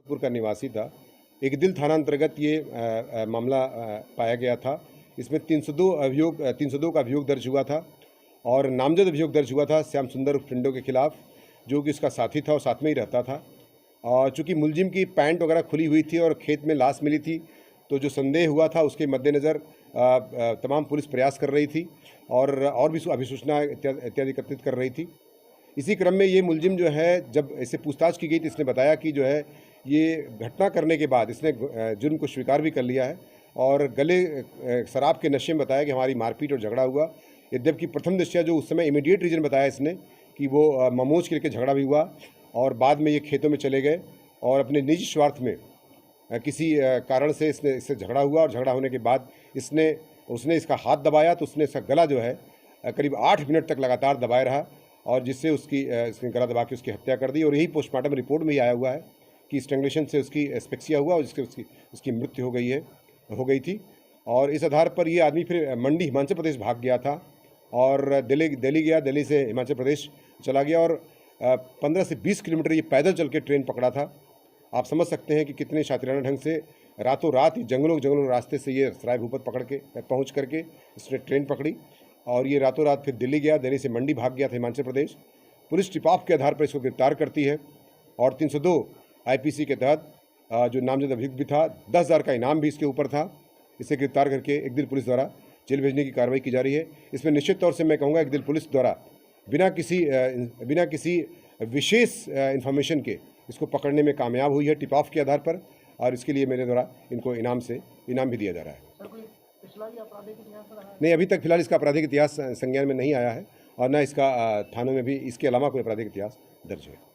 पुर का निवासी था। एक दिल थाना अंतर्गत ये मामला पाया गया था। इसमें 302 का अभियोग दर्ज हुआ था और नामजद अभियोग दर्ज हुआ था श्याम सुंदर पिंडो के खिलाफ, जो कि इसका साथी था और साथ में ही रहता था। और चूँकि मुलजिम की पैंट वगैरह खुली हुई थी और खेत में लाश मिली थी, तो जो संदेह हुआ था उसके मद्देनज़र तमाम पुलिस प्रयास कर रही थी और भी अभिसूचना इत्यादि एकत्रित कर रही थी। इसी क्रम में ये मुलजिम जो है, जब इससे पूछताछ की गई तो इसने बताया कि जो है ये घटना करने के बाद इसने जुर्म को स्वीकार भी कर लिया है और गले शराब के नशे में बताया कि हमारी मारपीट और झगड़ा हुआ। यद्यपि प्रथम दृष्टया जो उस समय इमीडिएट रीज़न बताया इसने कि वो ममोज के लेकर झगड़ा भी हुआ और बाद में ये खेतों में चले गए और अपने निजी स्वार्थ में किसी कारण से इससे झगड़ा हुआ और झगड़ा होने के बाद उसने इसका हाथ दबाया, तो उसने इसका गला जो है करीब 8 मिनट तक लगातार दबाए रहा और जिससे इसने गला दबा के उसकी हत्या कर दी। और यही पोस्टमार्टम रिपोर्ट में ही आया हुआ है कि स्ट्रैंगुलेशन से उसकी एस्फिक्सिया हुआ और उसकी मृत्यु हो गई थी। और इस आधार पर ये आदमी फिर मंडी हिमाचल प्रदेश भाग गया था और दिल्ली गया, दिल्ली से हिमाचल प्रदेश चला गया और 15 से 20 किलोमीटर ये पैदल चल के ट्रेन पकड़ा था। आप समझ सकते हैं कि कितने शातिराना ढंग से रातों रात जंगलों रास्ते से ये सराय भूपत पहुँच करके इसने ट्रेन पकड़ी और ये रातों रात फिर दिल्ली गया, दिल्ली से मंडी भाग गया था Himachal Pradesh. Police tip of के आधार पर इसको गिरफ्तार करती है और 302 आईपीसी के तहत जो नामजद अभियुक्त भी था, 10,000 का इनाम भी इसके ऊपर था। इसे गिरफ्तार करके एक दिल पुलिस द्वारा जेल भेजने की कार्रवाई की जा रही है। इसमें निश्चित तौर से मैं कहूँगा एक दिल पुलिस द्वारा बिना किसी विशेष इन्फॉर्मेशन के इसको पकड़ने में कामयाब हुई है टिप ऑफ के आधार पर, और इसके लिए मेरे द्वारा इनको इनाम भी दिया जा रहा है। नहीं, अभी तक फिलहाल इसका आपराधिक इतिहास संज्ञान में नहीं आया है और न इसका थानों में भी इसके अलावा कोई आपराधिक इतिहास दर्ज है।